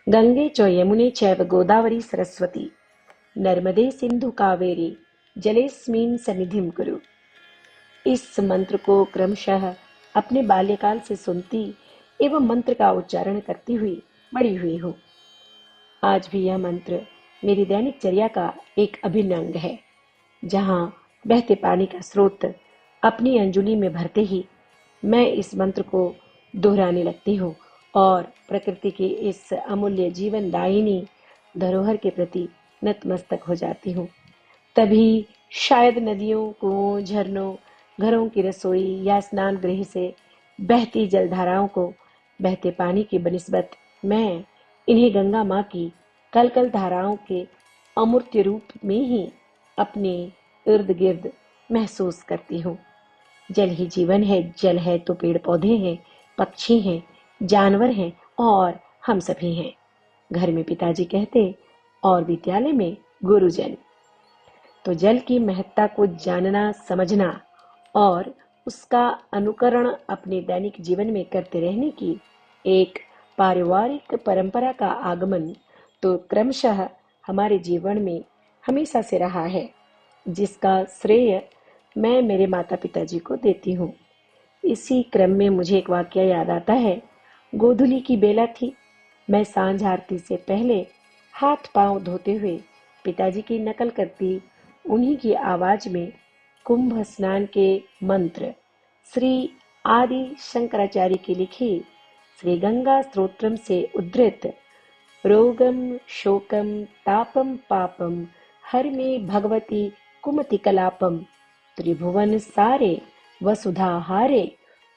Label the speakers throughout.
Speaker 1: गंगे च यमुने चैव गोदावरी सरस्वती नर्मदे सिंधु कावेरी जलेस्मिन् सन्निधिं कुरु। इस मंत्र को क्रमशः अपने बाल्यकाल से सुनती एवं मंत्र का उच्चारण करती हुई बड़ी हुई हूँ। आज भी यह मंत्र मेरी दैनिक चर्या का एक अभिन्न अंग है। जहाँ बहते पानी का स्रोत अपनी अंजुलि में भरते ही मैं इस मंत्र को दोहराने लगती हूँ और प्रकृति की इस अमूल्य जीवन दायिनी धरोहर के प्रति नतमस्तक हो जाती हूँ। तभी शायद नदियों, कुओं, झरनों, घरों की रसोई या स्नान गृह से बहती जलधाराओं को बहते पानी की बनिस्बत मैं इन्हें गंगा माँ की कलकल धाराओं के अमूर्त रूप में ही अपने इर्द गिर्द महसूस करती हूँ। जल ही जीवन है, जल है तो पेड़ पौधे हैं, पक्षी हैं, जानवर हैं और हम सभी हैं। घर में पिताजी कहते और विद्यालय में गुरुजन। तो जल की महत्ता को जानना, समझना और उसका अनुकरण अपने दैनिक जीवन में करते रहने की एक पारिवारिक परंपरा का आगमन तो क्रमशः हमारे जीवन में हमेशा से रहा है, जिसका श्रेय मैं मेरे माता पिताजी को देती हूँ। इसी क्रम में मुझे एक वाकया याद आता है। गोधूली की बेला थी। मैं सांझ आरती से पहले हाथ पांव धोते हुए पिताजी की नकल करती उन्हीं की आवाज में कुंभ स्नान के मंत्र श्री आदि शंकराचार्य की लिखी श्री गंगा स्तोत्रम से उद्धृत रोगम शोकम तापम पापम हर में भगवती कुमति कलापम त्रिभुवन सारे वसुधा हारे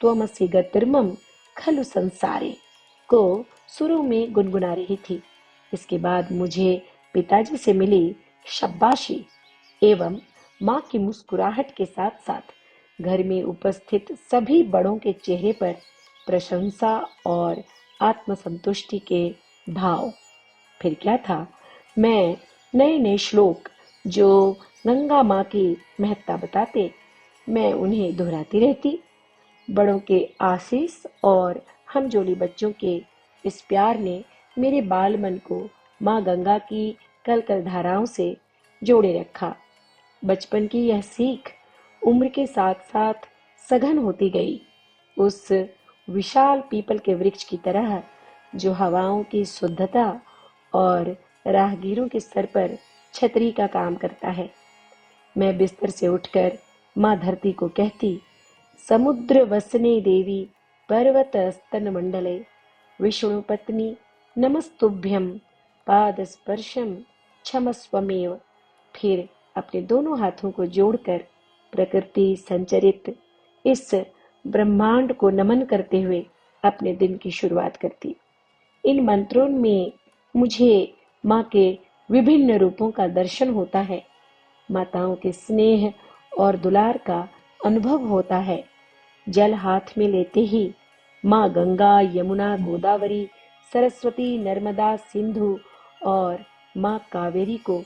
Speaker 1: त्वमसि गतिर्मम खलु संसारे को सुरों में गुनगुना रही थी। इसके बाद मुझे पिताजी से मिली शाबाशी एवं माँ की मुस्कुराहट के साथ साथ घर में उपस्थित सभी बड़ों के चेहरे पर प्रशंसा और आत्मसंतुष्टि के भाव। फिर क्या था, मैं नए नए श्लोक जो गंगा माँ की महत्ता बताते मैं उन्हें दोहराती रहती। बड़ों के आशीष और हमजोली बच्चों के इस प्यार ने मेरे बाल मन को माँ गंगा की कलकल धाराओं से जोड़े रखा। बचपन की यह सीख उम्र के साथ साथ सघन होती गई। उस विशाल पीपल के वृक्ष की तरह जो हवाओं की शुद्धता और राहगीरों के सर पर छतरी का काम करता है। मैं बिस्तर से उठकर माँ धरती को कहती, समुद्र वसने देवी पर्वत स्तन मंडले विष्णु पत्नी नमस्तुभ्यम पाद स्पर्शम क्षमस्वमेव। फिर अपने दोनों हाथों को जोड़कर प्रकृति संचरित इस ब्रह्मांड को नमन करते हुए अपने दिन की शुरुआत करती। इन मंत्रों में मुझे माँ के विभिन्न रूपों का दर्शन होता है। माताओं के स्नेह और दुलार का अनुभव होता है। जल हाथ में लेते ही माँ गंगा, यमुना, गोदावरी, सरस्वती, नर्मदा, सिंधु और माँ कावेरी को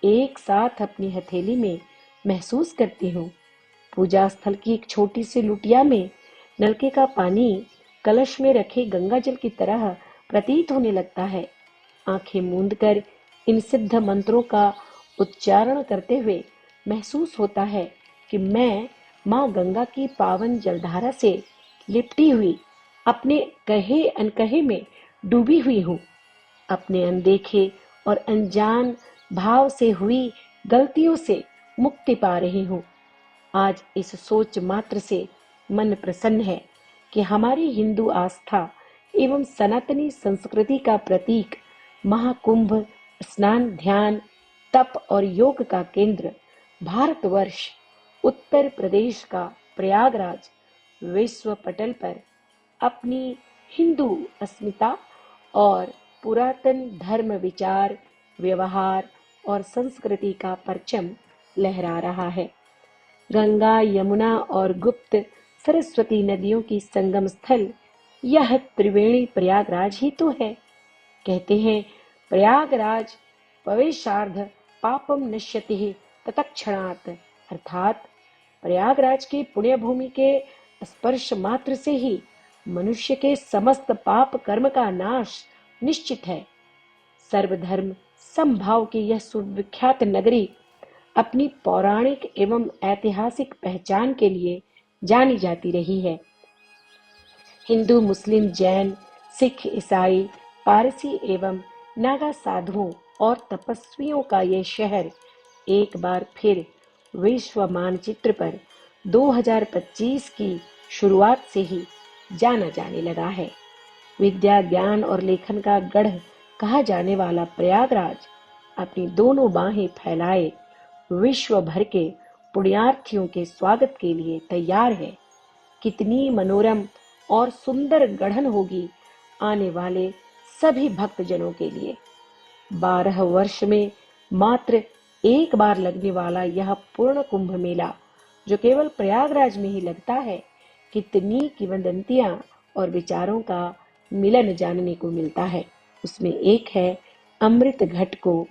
Speaker 1: एक साथ अपनी हथेली में महसूस करती हूँ। पूजा स्थल की एक छोटी सी लुटिया में नलके का पानी कलश में रखे गंगा जल की तरह प्रतीत होने लगता है। आंखें मूंद कर इन सिद्ध मंत्रों का उच्चारण करते हुए महसूस होता है कि मैं माँ गंगा की पावन जलधारा से लिपटी हुई अपने कहे अनकहे में डूबी हुई हूँ। अपने अनदेखे और अनजान भाव से हुई गलतियों से मुक्ति पा रही हूँ। आज इस सोच मात्र से मन प्रसन्न है कि हमारी हिंदू आस्था एवं सनातनी संस्कृति का प्रतीक महाकुंभ स्नान, ध्यान, तप और योग का केंद्र भारतवर्ष उत्तर प्रदेश का प्रयागराज विश्व पटल पर अपनी हिंदू अस्मिता और पुरातन धर्म, विचार, व्यवहार और संस्कृति का परचम लहरा रहा है। गंगा, यमुना और गुप्त सरस्वती नदियों की संगम स्थल यह त्रिवेणी प्रयागराज ही तो है। कहते हैं प्रयागराज प्रवेशार्ध पापम नश्यति तत्क्षणात्, अर्थात प्रयागराज की पुण्य भूमि के स्पर्श मात्र से ही मनुष्य के समस्त पाप कर्म का नाश निश्चित है। सर्वधर्म समभाव की यह सुविख्यात नगरी अपनी पौराणिक एवं ऐतिहासिक पहचान के लिए जानी जाती रही है। हिंदू, मुस्लिम, जैन, सिख, ईसाई, पारसी एवं नागा साधुओं और तपस्वियों का ये शहर एक बार फिर विश्व मानचित्र पर 2025 की शुरुआत से ही जाना जाने लगा है। विद्या, ज्ञान और लेखन का गढ़ कहा जाने वाला प्रयागराज अपनी दोनों बाहें फैलाए विश्व भर के पुण्यार्थियों के स्वागत के लिए तैयार है। कितनी मनोरम और सुंदर गढ़न होगी आने वाले सभी भक्तजनों के लिए। 12 वर्ष में मात्र एक बार लगने वाला यह पूर्ण कुंभ मेला जो केवल प्रयागराज में ही लगता है, कितनी किंवदंतियां और विचारों का मिलन जानने को मिलता है। उसमें एक है अमृत घट को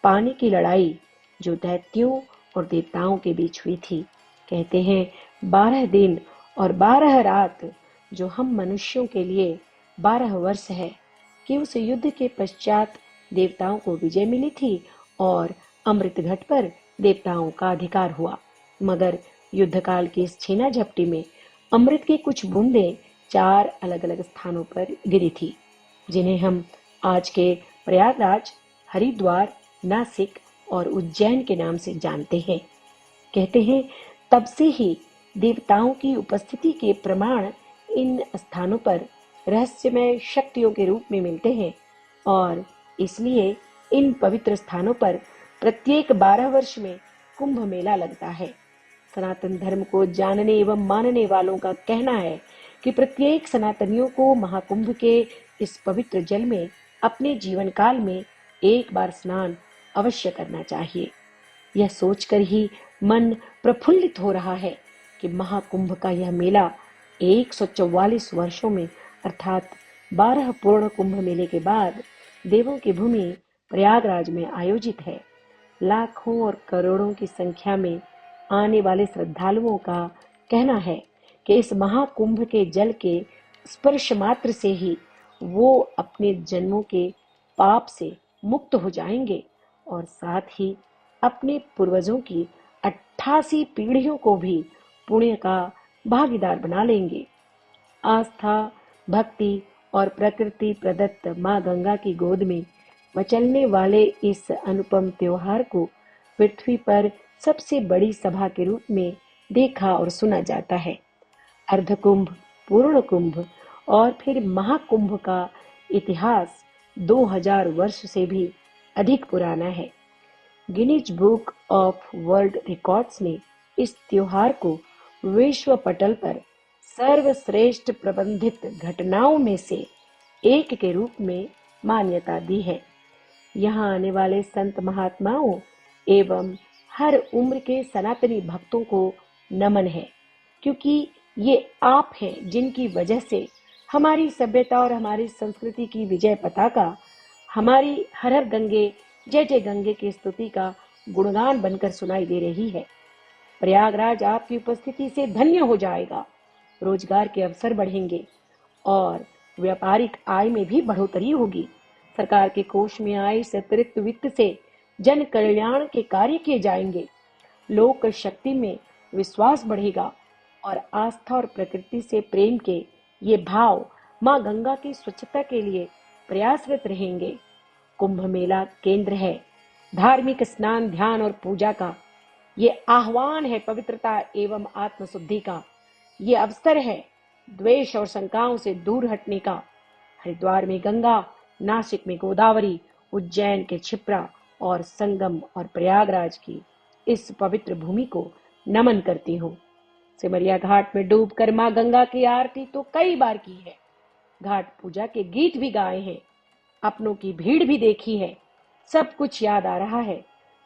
Speaker 1: पानी की लड़ाई जो दैत्यों और देवताओं के बीच हुई थी। कहते हैं 12 दिन और 12 रात जो हम मनुष्यों के लिए 12 वर्ष है कि उस युद्ध के पश्चात देवताओं को विजय मिली थी और अमृत घट पर देवताओं का अधिकार हुआ। मगर युद्ध काल की इस छीना झपटी में अमृत की कुछ बूंदें 4 अलग अलग स्थानों पर गिरी थी, जिन्हें हम आज के प्रयागराज, हरिद्वार, नासिक और उज्जैन के नाम से जानते हैं। कहते हैं तब से ही देवताओं की उपस्थिति के प्रमाण इन स्थानों पर रहस्यमय शक्तियों के रूप में मिलते हैं और इसलिए इन पवित्र स्थानों पर प्रत्येक 12 वर्ष में कुंभ मेला लगता है। सनातन धर्म को जानने एवं मानने वालों का कहना है कि प्रत्येक सनातनियों को महाकुंभ के इस पवित्र जल में अपने जीवन काल में एक बार स्नान अवश्य करना चाहिए। यह सोचकर ही मन प्रफुल्लित हो रहा है कि महाकुंभ का यह मेला 144 वर्षों में अर्थात 12 पूर्ण कुंभ मेले के बाद देवों की भूमि प्रयागराज में आयोजित है। लाखों और करोड़ों की संख्या में आने वाले श्रद्धालुओं का कहना है कि इस महाकुंभ के जल के स्पर्श मात्र से ही वो अपने जन्मों के पाप से मुक्त हो जाएंगे और साथ ही अपने पूर्वजों की 88 पीढ़ियों को भी पुण्य का भागीदार बना लेंगे। आस्था, भक्ति और प्रकृति प्रदत्त माँ गंगा की गोद में मचलने वाले इस अनुपम त्योहार को पृथ्वी पर सबसे बड़ी सभा के रूप में देखा और सुना जाता है। अर्धकुंभ, पूर्ण कुंभ और फिर महाकुंभ का इतिहास 2000 वर्ष से भी अधिक पुराना है। Guinness book of world records ने इस त्योहार को विश्व पटल पर सर्वश्रेष्ठ प्रबंधित घटनाओं में से एक के रूप में मान्यता दी है। यहाँ आने वाले संत महात्माओं एवं हर उम्र के सनातनी भक्तों को नमन है, क्योंकि ये आप हैं जिनकी वजह से हमारी सभ्यता और हमारी संस्कृति की विजय पताका हमारी हर हर गंगे जय जय गंगे की स्तुति का गुणगान बनकर सुनाई दे रही है। प्रयागराज आपकी उपस्थिति से धन्य हो जाएगा। रोजगार के अवसर बढ़ेंगे और व्यापारिक आय में भी बढ़ोतरी होगी। सरकार के कोष में आए इस अतिरिक्त वित्त से जन कल्याण के कार्य किए जाएंगे। लोक शक्ति में विश्वास बढ़ेगा और आस्था और प्रकृति से प्रेम के ये भाव माँ गंगा की स्वच्छता के लिए प्रयासरत रहेंगे। कुंभ मेला केंद्र है धार्मिक स्नान, ध्यान और पूजा का। ये आह्वान है पवित्रता एवं आत्मशुद्धि का। ये अवसर है द्वेष और शंकाओं से दूर हटने का। हरिद्वार में गंगा, नासिक में गोदावरी, उज्जैन के क्षिप्रा और संगम और प्रयागराज की इस पवित्र भूमि को नमन करती हूँ। सिमरिया घाट में डूबकर माँ गंगा की आरती तो कई बार की है। घाट पूजा के गीत भी गाए हैं। अपनों की भीड़ भी देखी है। सब कुछ याद आ रहा है।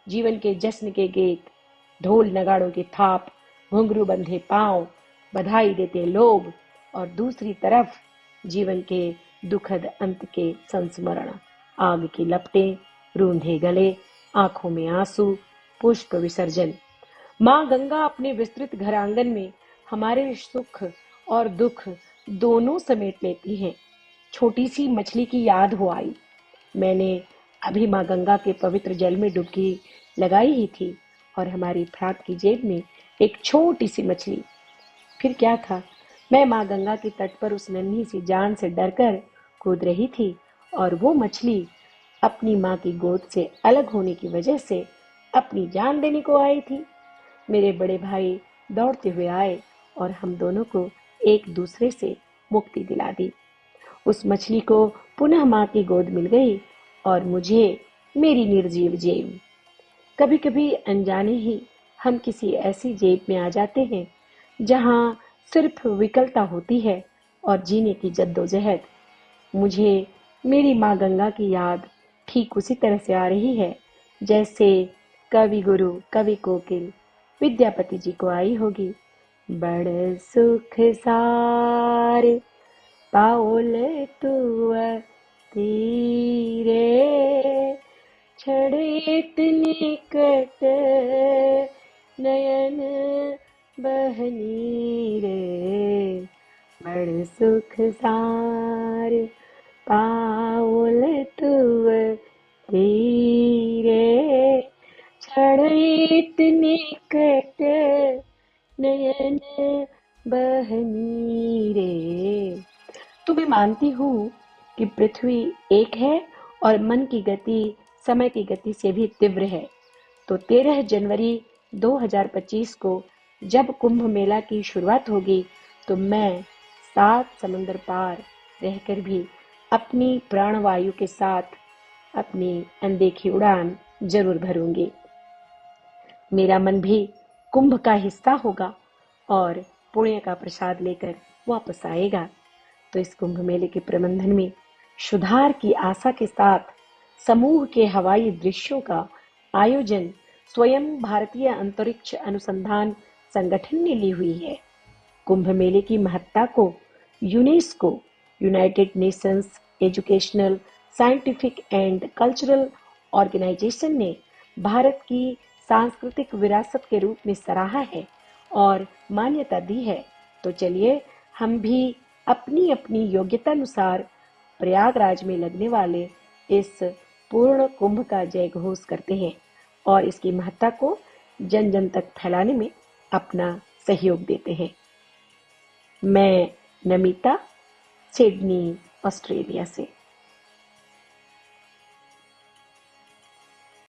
Speaker 1: जीवन के जश्न के गीत, ढोल नगाड़ों की थाप, घुंघरू बंधे पांव, बधाई देते लोग और दूसरी तरफ जीवन के दुखद अंत के संस्मरण, आग की लपटें, रूंधे गले, आंखों में आंसू, पुष्प विसर्जन। माँ गंगा अपने विस्तृत घर आंगन में हमारे सुख और दुख दोनों समेट लेती हैं। छोटी सी मछली की याद हो आई। मैंने अभी माँ गंगा के पवित्र जल में डुबकी लगाई ही थी और हमारी फ्रॉक की जेब में एक छोटी सी मछली। फिर क्या था, मैं माँ गंगा के तट पर उस नन्ही सी जान से डरकर कूद रही थी और वो मछली अपनी माँ की गोद से अलग होने की वजह से अपनी जान देने को आई थी। मेरे बड़े भाई दौड़ते हुए आए और हम दोनों को एक दूसरे से मुक्ति दिला दी। उस मछली को पुनः माँ की गोद मिल गई और मुझे मेरी निर्जीव जेब। कभी कभी अनजाने ही हम किसी ऐसी जेब में आ जाते हैं जहाँ सिर्फ विकलता होती है और जीने की जद्दोजहद। मुझे मेरी माँ गंगा की याद ठीक उसी तरह से आ रही है जैसे कवि गुरु कवि कोकिल विद्यापति जी को आई होगी। बड़ सुख सार पाओल तुअ तीरे छड़ित निकट नयन बहनी रे। बड़ सुख सार पाओल तुअ तीरे छड़ित निकट नयन बहनी रे। तो मैं मानती हूँ कि पृथ्वी एक है और मन की गति समय की गति से भी तीव्र है। तो 13 जनवरी 2025 को जब कुंभ मेला की शुरुआत होगी तो मैं 7 समंदर पार रहकर भी अपनी प्राणवायु के साथ अपनी अनदेखी उड़ान जरूर भरूंगी। मेरा मन भी कुंभ का हिस्सा होगा और पुण्य का प्रसाद लेकर वापस आएगा। तो इस कुंभ मेले के प्रबंधन में सुधार की आशा के साथ समूह के हवाई दृश्यों का आयोजन स्वयं भारतीय अंतरिक्ष अनुसंधान संगठन ने ली हुई है। कुंभ मेले की महत्ता को UNESCO united nations educational scientific and cultural organization ने भारत की सांस्कृतिक विरासत के रूप में सराहा है और मान्यता दी है। तो चलिए हम भी अपनी अपनी योग्यता अनुसार प्रयागराज में लगने वाले इस पूर्ण कुंभ का जय घोष करते हैं और इसकी महत्ता को जन जन तक फैलाने में अपना सहयोग देते हैं। मैं नमिता, सिडनी, ऑस्ट्रेलिया से।